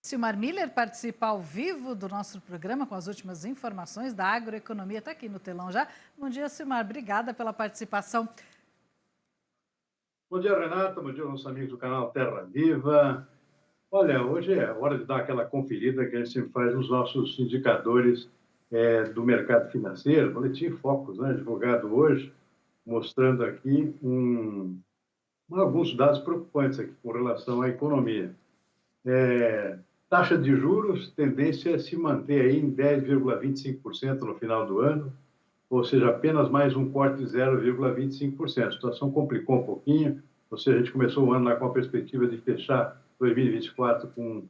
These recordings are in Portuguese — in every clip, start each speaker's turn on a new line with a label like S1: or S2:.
S1: Silmar Miller participa ao vivo do nosso programa com as últimas informações da agroeconomia. Está aqui no telão já. Bom dia, Silmar. Obrigada pela participação.
S2: Bom dia, Renata. Bom dia, nossos amigos do canal Terra Viva. Olha, hoje é hora de dar aquela conferida que a gente sempre faz nos nossos indicadores do mercado financeiro. Boletim Focus, né, divulgado hoje, mostrando aqui alguns dados preocupantes aqui com relação à economia. Taxa de juros, tendência a se manter aí em 10,25% no final do ano, ou seja, apenas mais um corte de 0,25%. A situação complicou um pouquinho, ou seja, a gente começou o ano lá com a perspectiva de fechar 2024 com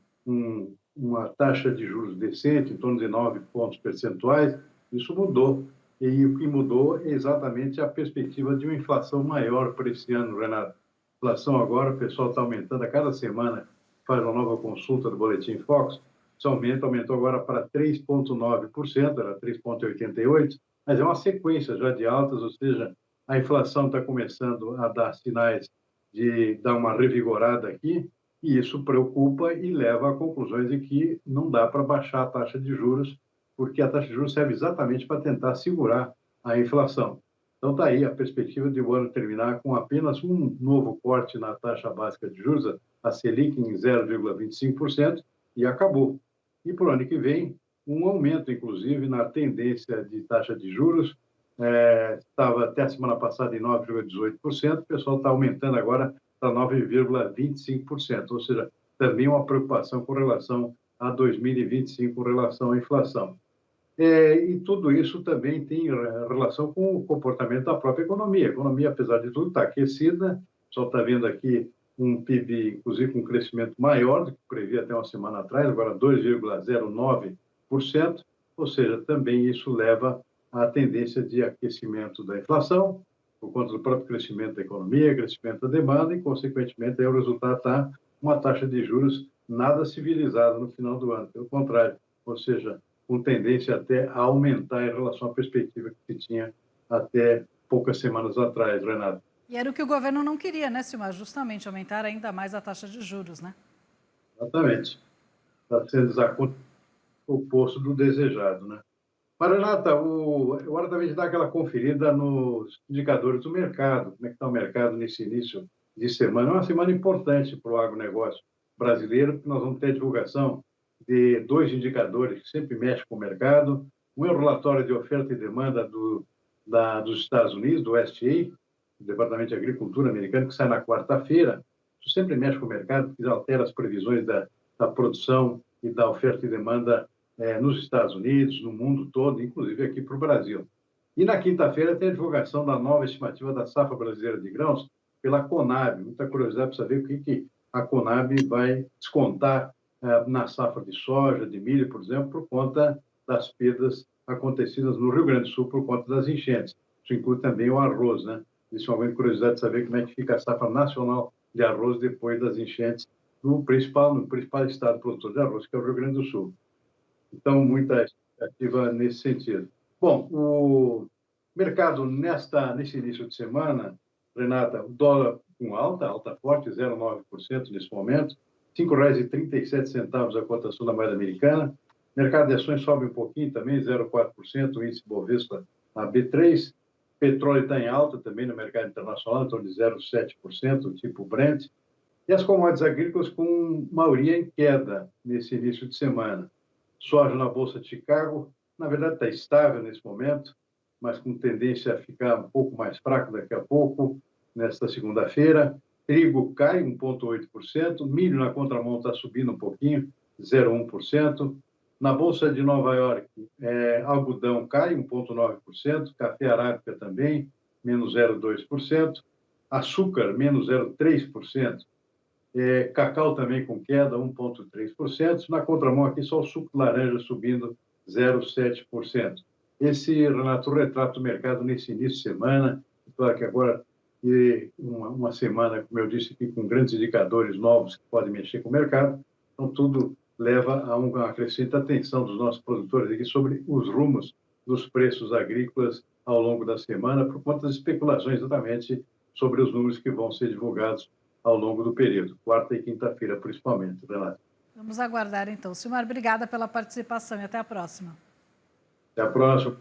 S2: uma taxa de juros decente, em torno de 9 pontos percentuais. Isso mudou, e o que mudou é exatamente a perspectiva de uma inflação maior para esse ano, Renato. A inflação agora, o pessoal está aumentando a cada semana, faz uma nova consulta do Boletim Focus, esse aumento aumentou agora para 3,9%, era 3,88%, mas é uma sequência já de altas, ou seja, a inflação está começando a dar sinais de dar uma revigorada aqui, e isso preocupa e leva a conclusões de que não dá para baixar a taxa de juros, porque a taxa de juros serve exatamente para tentar segurar a inflação. Então está aí a perspectiva de o ano terminar com apenas um novo corte na taxa básica de juros, a Selic em 0,25%, e acabou. E para o ano que vem, um aumento, inclusive, na tendência de taxa de juros. Estava até a semana passada em 9,18%, o pessoal está aumentando agora para 9,25%, ou seja, também uma preocupação com relação a 2025, com relação à inflação. E tudo isso também tem relação com o comportamento da própria economia. A economia, apesar de tudo, está aquecida, o pessoal está vendo aqui um PIB, inclusive, com um crescimento maior do que previa até uma semana atrás, agora 2,09%, ou seja, também isso leva à tendência de aquecimento da inflação, por conta do próprio crescimento da economia, crescimento da demanda, e, consequentemente, aí o resultado está uma taxa de juros nada civilizada no final do ano, pelo contrário, ou seja, com tendência até a aumentar em relação à perspectiva que se tinha até poucas semanas atrás, Renato.
S1: E era o que o governo não queria, né, Silmar? Justamente aumentar ainda mais a taxa de juros, né?
S2: Exatamente. Está sendo exatamente o oposto do desejado, né? Mas, Renata, é hora também de dar aquela conferida nos indicadores do mercado. Como é que está o mercado nesse início de semana? É uma semana importante para o agronegócio brasileiro, porque nós vamos ter a divulgação de dois indicadores que sempre mexem com o mercado. Um é o relatório de oferta e demanda dos Estados Unidos, do USDA, do Departamento de Agricultura americano, que sai na quarta-feira. Isso sempre mexe com o mercado, que altera as previsões da produção e da oferta e demanda nos Estados Unidos, no mundo todo, inclusive aqui para o Brasil. E na quinta-feira tem a divulgação da nova estimativa da safra brasileira de grãos pela Conab. Muita curiosidade para saber o que a Conab vai descontar na safra de soja, de milho, por exemplo, por conta das perdas acontecidas no Rio Grande do Sul por conta das enchentes. Isso inclui também o arroz, né? Existe uma grande curiosidade de saber como é que fica a safra nacional de arroz depois das enchentes no principal estado produtor de arroz, que é o Rio Grande do Sul. Então, muita expectativa nesse sentido. Bom, o mercado nesse início de semana, Renata, o dólar com alta forte, 0,9% nesse momento, R$ 5,37 a cotação da moeda americana. Mercado de ações sobe um pouquinho também, 0,4%, o índice Bovespa a B3. Petróleo está em alta também no mercado internacional, em torno de 0,7%, tipo Brent. E as commodities agrícolas com maioria em queda nesse início de semana. Soja na Bolsa de Chicago, na verdade está estável nesse momento, mas com tendência a ficar um pouco mais fraco daqui a pouco, nesta segunda-feira. Trigo cai 1,8%, milho na contramão está subindo um pouquinho, 0,1%. Na Bolsa de Nova York, algodão cai 1,9%, café arábica também, menos 0,2%, açúcar, menos 0,3%. Cacau também com queda, 1,3%. Na contramão aqui, só o suco de laranja subindo 0,7%. Esse, Renato, retrata o mercado nesse início de semana. Claro que agora, uma semana, como eu disse aqui, com grandes indicadores novos que podem mexer com o mercado. Então, tudo leva a uma crescente atenção dos nossos produtores aqui sobre os rumos dos preços agrícolas ao longo da semana, por conta das especulações exatamente sobre os números que vão ser divulgados ao longo do período, quarta e quinta-feira, principalmente, Renato.
S1: Vamos aguardar então. Silmar, obrigada pela participação e até a próxima.
S2: Até a próxima.